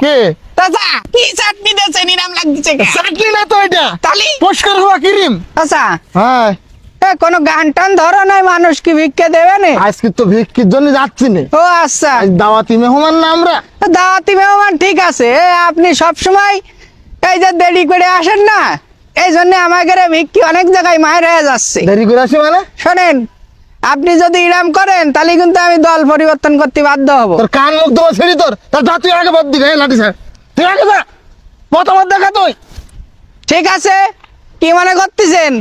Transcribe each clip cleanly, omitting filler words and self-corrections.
কে চাচা কি চাটনি দিয়েছে নিরাম লাগছে চাটনি না তো এটা তালি পরিষ্কার হওয়া ক্রিম। চাচা হ্যাঁ কোনো গান টান ধরো নাই, মানুষ কি ভিক্ষে দেবে না? আজকে তো ভিক্ষির জন্য যাচ্ছি না, ও আচ্ছা, আজ দাওয়াতি মেহমান না আমরা। দাওয়াতি মেহমান ঠিক আছে। আপনি সব সময় এই যে দেরি করে আসেন না, এই জন্য আমাদের ভিক্ষি অনেক জায়গায় মায়ের হয়ে যাচ্ছে। দেরি করে আসি মানে? শোনেন, আপনি যদি ইরাম করেন তাহলে কিন্তু আমি দল পরিবর্তন করতে বাধ্য হব। তোর কান মুখ দেবো ছেড়ি তোর, তার যা তুই আগে বদ দিকে লাঠি স্যার, তুই আগে যা মতামত দেখা তুই। ঠিক আছে, কি মনে করতেছেন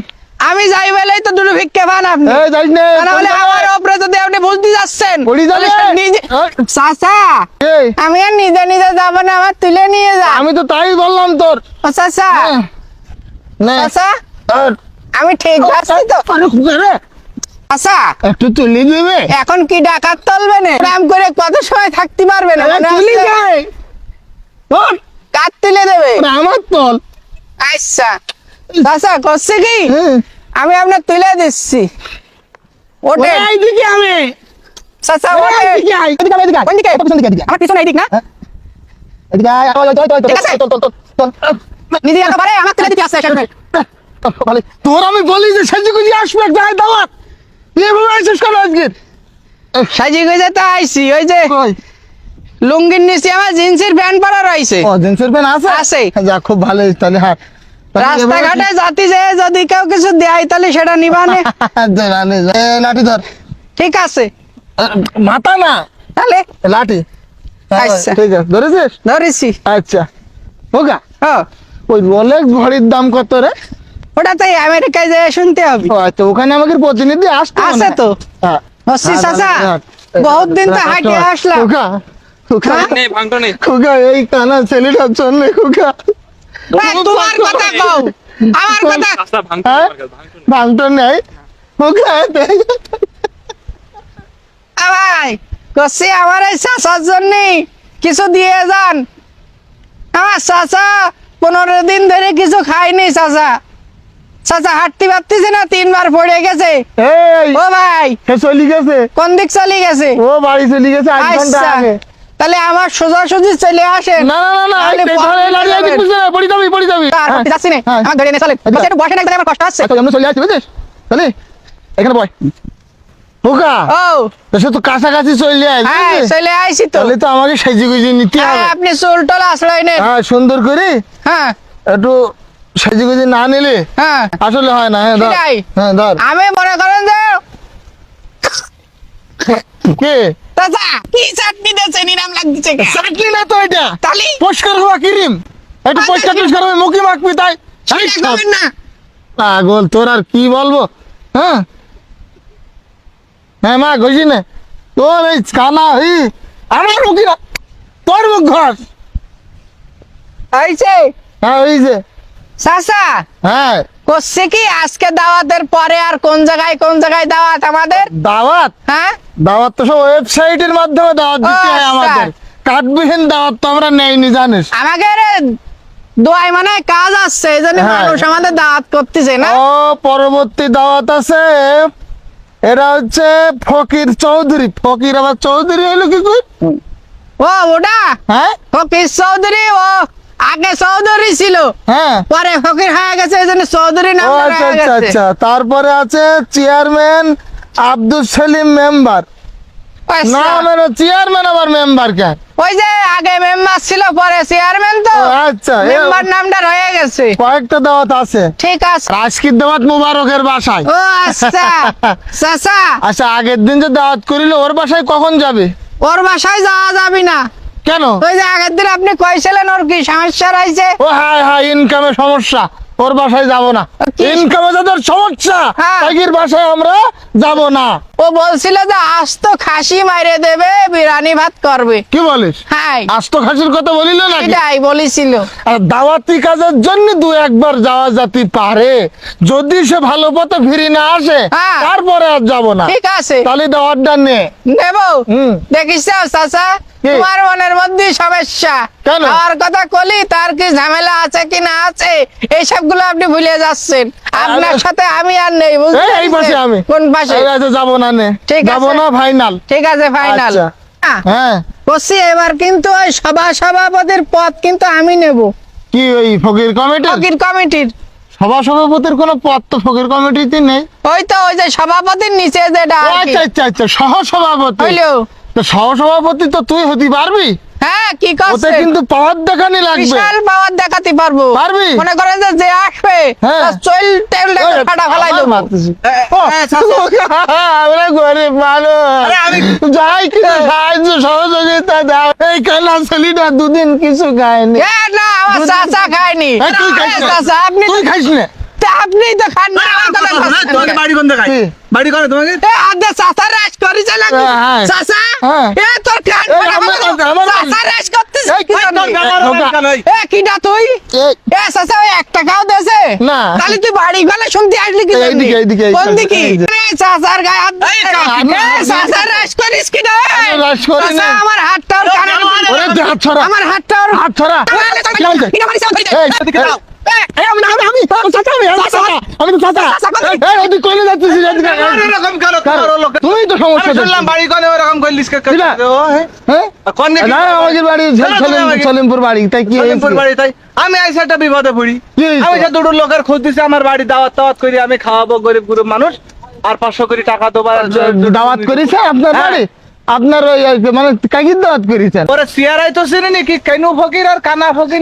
আমি যাই বলেই তো দুটো ভিক্ষে পান আপনি? এই যাইস নে, তা নাহলে আমার উপরে যদি আপনি বুঝতে যাচ্ছেন পড়ি যাবে। তাহলে নিজে চাচা এই, আমি আর নিজে নিজে যাবো না, আমার তুলে নিয়ে যা। আমি তো তাই বললাম তোর। ও চাচা, নে চাচা আর আমি ঠিক যাচ্ছি তো। আরে খুকে রে, আচ্ছা একটু তুলি দিবে। এখন কি ডাকাত চলবে না? রাম করে কত সময় থাকতে পারবে না? মনে তুলি হচ্ছে যাই তোর, কাঠ তুলে দেবে। আমার তল। আচ্ছা চাচা করছে কি, হ্যাঁ আমি আপনার তুলে দিচ্ছি। ওঠে এইদিকে আমি, চাচা ওঠে। এইদিকে আয়, এদিকে আয়, এদিকে আয়। কোন দিকে? তোর পিছন দিকে, এদিকে আয়। আমার পিছনে এইদিক না, এদিকে আয়, ওই, ওই, ওই, ওই, ঠিক আছে। তোল, তোল, তোল, তোল, তোল। নিজে একেবারে আমার তুলে দিতে আসছে সামনে। ভালো। তোর আমি বলি যে সেজে গুজি আসবে একটা দাওয়াত, এভাবে আসিস কেন আজকে? সাজি গুজে তো আইছি, ওই যে কই? লুঙ্গির নিচে আমার জিন্সের প্যান্ট পরা রয়েছে। ও জিন্সের প্যান্ট আছে? আছে। যা খুব ভালো হয়েছে তাহলে। হ্যাঁ রাস্তাঘাটে জাতি যে যদি কেউ কিছু দেয় তাহলে সেটা নিবানে। লাঠি ধর। ঠিক আছে মাথা না তাহলে লাঠি। হ্যাঁ, আচ্ছা। ঠিক আছে, ধরেছিস? ধরেছি। আচ্ছা ওগা, ও ওই রোলেক্স ঘড়ির দাম কত রে? ওটা তো আমেরিকায় যেয়ে শুনতে হবে। ও আচ্ছা, ওখানে আমাদের প্রতিনিধি আসতো মনে আছে হয়। তো। হ্যাঁ। হসি হ্যাঁ, চাচা হ্যাঁ, বহুত দিন তো হ্যাঁ, হাঁটে হ্যাঁ, আসলাম। খোকা, খোকা, হ্যাঁ? নেই ভাঙটো নেই। খোকা, এই কানা ছেলেটার জন্য খোকা। এই, তোমার কথা কও, আমার কথা। রাস্তা ভাঙটো হ্যাঁ? নেই, ভাঙটো নেই। ভাঙটো নেই খোকা। ভাই কসি আমার এই চাচার জন্য কিছু দিয়ে যান। আমার চাচা 15 দিন ধরে কিছু খায়নি। চাচা চাচা হাঁটতে পারতেছে না, 3 বার পড়ে গেছে। এই ও ভাই সে চলে গেছে, কোন দিক চলে গেছে? ও বাড়ি চলে গেছে 8 ঘন্টা আচ্ছা, আগে। তাহলে আমার সোজাসুজি চলে আসেন। না না না না, তাহলে এই ধরে পরে লাড়ি যাবেন। এদিক পিছনে পড়ে যাবি, পড়ে যাবি। আর হ্যাঁ, হাঁটতে যাচ্ছি না, হ্যাঁ। আমার ধরে নিয়ে চলেন। আচ্ছা। বসে একটু বসেন, একদম আমার কষ্ট হচ্ছে। আচ্ছা, আমরা চলে আসছি বুঝছিস? চলে এখানে বয় খোকা। ও তো সে তো কাছাকাছি চলে আসে, হ্যাঁ চলে আইছি তো। তাহলে তো আমাকে সেজে গুজে নিতে হ্যাঁ, হবে। আপনি চুল টল আশ্রয় নেন। হ্যাঁ সুন্দর করে হ্যাঁ একটু সেজে গুজে না নিলে হ্যাঁ আসলে হয় না। হ্যাঁ ধর, সেটাই। হ্যাঁ ধর। আমি মনে করেন যে কে চাচা কি চাটনি দিয়েছে নিরাম লাগছে চাটনি না তো এটা, তালি পরিষ্কার হওয়া ক্রিম। একটু আচ্ছা, পরিষ্কার টরিষ্কার হবে, মুখে মাখবি তাই। এই সব খাবেন না। পাগল, তোর আর কি বলবো। হ্যাঁ হ্যাঁ মা ঘষি না তোর এই কানা, আমার মুখি না, তোর মুখ ঘষ। হয়েছে হ্যাঁ ওই যে, চাচা হ্যাঁ করছে কি আজকে দাওয়াতের পরে আর কোন জায়গায় দাওয়াত আমাদের? দাওয়াত। হ্যাঁ দাওয়াত তো সব ওয়েবসাইটের মাধ্যমে দাওয়াত দিতে হয় আচ্ছা। আমাদের, কার্ডবিহীন দাওয়াত তো আমরা নেইনি জানিস। আমাদের দোয়াই মানে কাজ আসছে, এই জন্য হ্যাঁ। মানুষ আমাদের দাওয়াত করতেছে না। ও পরবর্তী দাওয়াত আছে, এরা হচ্ছে ফকির চৌধুরী। ফকির আবার চৌধুরী হলো কি কই? ও ওটা হ্যাঁ ফকির চৌধুরী, ও আগে চৌধুরী ছিল, হ্যাঁ। পরে ফকির হয়ে গেছে, এই জন্য চৌধুরী নাম ও আচ্ছা হয়ে আচ্ছা গেছে। আচ্ছা। তারপরে আছে চেয়ারম্যান আব্দুল সেলিম মেম্বার। আচ্ছা। না মানে চেয়ারম্যান আবার মেম্বার কেন? ওই যে আগে মেম্বার ছিল, পরে চেয়ারম্যান, তো ও আচ্ছা, মেম্বার নামটা রয়ে গেছে। কয়েকটা দাওয়াত আছে। ঠিক আছে। আজকের দাওয়াত মুবারকের বাসায়। ও আচ্ছা চাচা আচ্ছা, আগের দিন যে দাওয়াত করিল ওর বাসায় কখন যাবে? ওর বাসায় যাওয়া যাবে না। কেন? ওই যে আগের দিন আপনি কইছিলেন ওর কি সমস্যা রয়েছে। ও হ্যাঁ হ্যাঁ, ইনকামের সমস্যা, ওর বাসায় যাব না। কি? ইনকামে যাদের সমস্যা হ্যাঁ। তাদের বাসায় আমরা যাব না। ও বলছিল যে আজ তো খাসি মাইরে দেবে, বিরিয়ানি ভাত করবে। কি বলিস? হ্যাঁ আস্ত খাসির কথা বলিল নাকি? এটাই বলেছিল। আর দাওয়াতি কাজের জন্য দু একবার যাওয়া যেতে পারে, যদি সে ভালো পথে ফিরে না আসে হ্যাঁ। তারপরে আর যাব না। ঠিক আছে তাহলে দাওয়াতটা নে। নেব। হুম। দেখিস চাচা কি? তোমার মনের মধ্যে সমস্যা, কেন? আর কথা কলি তার কি ঝামেলা আছে কি না আছে এইসব গুলো আপনি ভুলে যাচ্ছেন। আপনার সাথে আমি আর নেই, বুঝতে এই পাশে পেরেছেন? আমি। কোন পাশে? এই আছে, যাব না নে। ঠিক যাব আছে। না ফাইনাল। ঠিক আছে ফাইনাল। আচ্ছা। হ্যাঁ বসি এবার কিন্তু ওই সভাপতির পদ কিন্তু আমি নেব, কি ওই ফকির কমিটি ফকির কমিটির। সভাপতির কোনো পদ তো ফকির কমিটিতে নেই। ওই তো ওই যে সভাপতির নিচে যেটা ও, আর কি। আচ্ছা আচ্ছা আচ্ছা, সহসভাপতি। হইলো। তো সহসভাপতি তো তুই হতে পারবি, হ্যাঁ কি ওতে করছে, কিন্তু পাওয়ার দেখানি লাগবে। বিশাল পাওয়ার দেখাতে পারবো। পারবি? মনে করেন যে যে আসবে হ্যাঁ। তার চল টেল ওই, ফাটা ফেলাই আবার দেবো। মারতেছি। ও, চাচা। আমরা গরিব মানুষ, আরে আমি- যাই কিছু সাহায্য সহযোগিতা দাও। এই কানা ছেলেটা দুদিন কিছু খায়নি। এ না আমার চাচা খায়নি। এই, তুই খাইস আরে না। চাচা আপনি তুই খাইস না। আপনি তো খান না, আমার কথা খাচ্ছেন তোমাকে না। বাড়ি কোন দেখায়? কি? বাড়ি করে তোমাকে? এ আদে চাচা রেস করিছে নাকি? হ্যাঁ। চাচা হ্যাঁ। এ তোর কান এই, ফাটা আমার- ফেলাবো। আমার- চাচা রেস করতিস এই, কি এই, জানি? তোর ব্যাপার হবে খোকা। কেন? এ কিডা তুই? এই, এ চাচা ওই 1 টাকাও দেছে? না। তাহলে তুই বাড়ি গলে শুনতে আসলি কি জন্য? এইদিকে, এইদিকে, কোন এইদিকে, দিকে? এইদিকে। এ চাচার গায়ে হাত এই, দিছে। আমি- এ চাচা রেস করিস কি না? আমি রেস করি চাচা না। আমার হাতটা ওর কানে ওরে, তুই হাত ছড়া। আমার হাতটা ওর হাত ছড়া। কি হয়েছে? কিডা মারিছে আমার এই, এদিকে দাও। আমি তো চাচা, আমি তো চাচা। চাচা, কোথায়? এই, এই, ওদিকে কইলে যাচ্ছিস, এদিকে। এরকম কেন? তোমার ও লোকে- তুই তো সমস্যা আমি শুনলাম দেখছিস। বাড়ি কোনে ওরকম করলিস কে? কিরা? ও, হ্যাঁ। হ্যাঁ? কোন দিকে? না, আমাদের বাড়ি চলো তুমি আমাকে। সলিমপুর বাড়ি, তাই কি সলিমপুর হয়েছে? বাড়ি, তাই আমি আইসা একটা বিপদে পড়ি। কি হয়েছে? আমি যে দুটো লোকের খোঁজ দিছি আমার বাড়ি দাওয়াত করি, আমি খাওয়াবো গরিব গরিব মানুষ, আর 500 করে টাকা দেবো। আর দাওয়াত করেছে আপনার হ্যাঁ। বাড়ি? আপনার ওই মানে কাকির দাওয়াত করেছেন? ওরে সিয়ারাই তো চিনি কি কেনু ফকির আর কানা ফকির?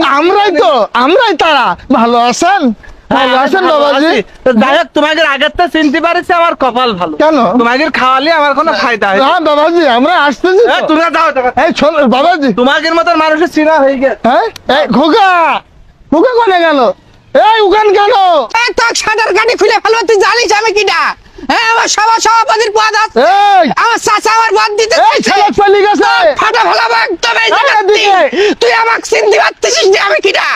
আমরাই তারা। ভালো আছেন? ভালো আছেন বাবাজি? তো যাই হোক, তোমাকে আগের তো চিনতে পারিস, আমার কপাল ভালো। কেন? তোমাকে খাওয়ালে আমার কোনো ফায়দা হয় না। হ্যাঁ বাবাজি, আমরা আসতেছি তো। তুমি যাও টাকা। এই শোন বাবাজি। তোমাদের মতন মানুষের চিনা হয়ে গেছে। হ্যাঁ, এই খোকা কোনে গেল? এই উগান কেন? এ তোর শাটার গাড়ি খুলে ফেলবো, তুই জানিস আমি কিডা? হ্যাঁ আমার সভাপতির পদ আছে। এই, আমার চাচা আমার পদ দিতে এই ছেলে চলে গেছে। ফাটা ফেলাবো একদম এই এই, জায়গাতে। এদিকে। তুই আমাকে চিনতে পারতেছিস না আমি কিডা?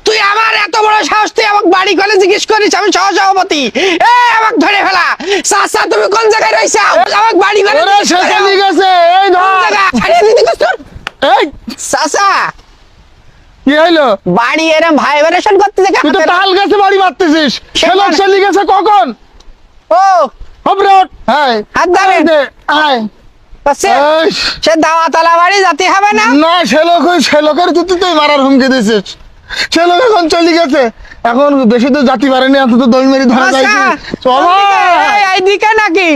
তুই আমার এত বড় সাহস, তুই আমাকে বাড়ি করে জিজ্ঞেস করিস আমি সহসভাপতি? এ আমাকে ধরে ফেলা। চাচা তুমি কোন জায়গায় রইছো? আমাকে বাড়ি করে ওরে সে চলে গেছে। এই কোন ধর। জায়গা? ছাড়িয়ে দিতে কইছ তোর? এই চাচা কি হইলো? বাড়ি এরম ভাইব্রেশন করতে দেখে তুই তো হাতের- তাল গাছে বাড়ি মারতেছিস। সে ছেলে মানে- চলে গেছে কখন? ও হবরে ওঠ। হ্যাঁ, হাত ধরে। এই দে, আয়। এই, সে দাওয়াতলা বাড়ি যেতে হবে না? না সে লোকের তুই মারার হুমকি দিছিস। সে লোক এখন চলে গেছে, এখন বেশি তো জাতি পারেনি, এত তো দই মেরি ধরা আচ্ছা, যাইছে। চলো এইদিকে নাকি?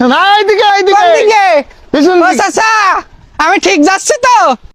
না, এইদিকে কোন দিকে? পিছন ও দিকে। চাচা আমি ঠিক যাচ্ছি তো?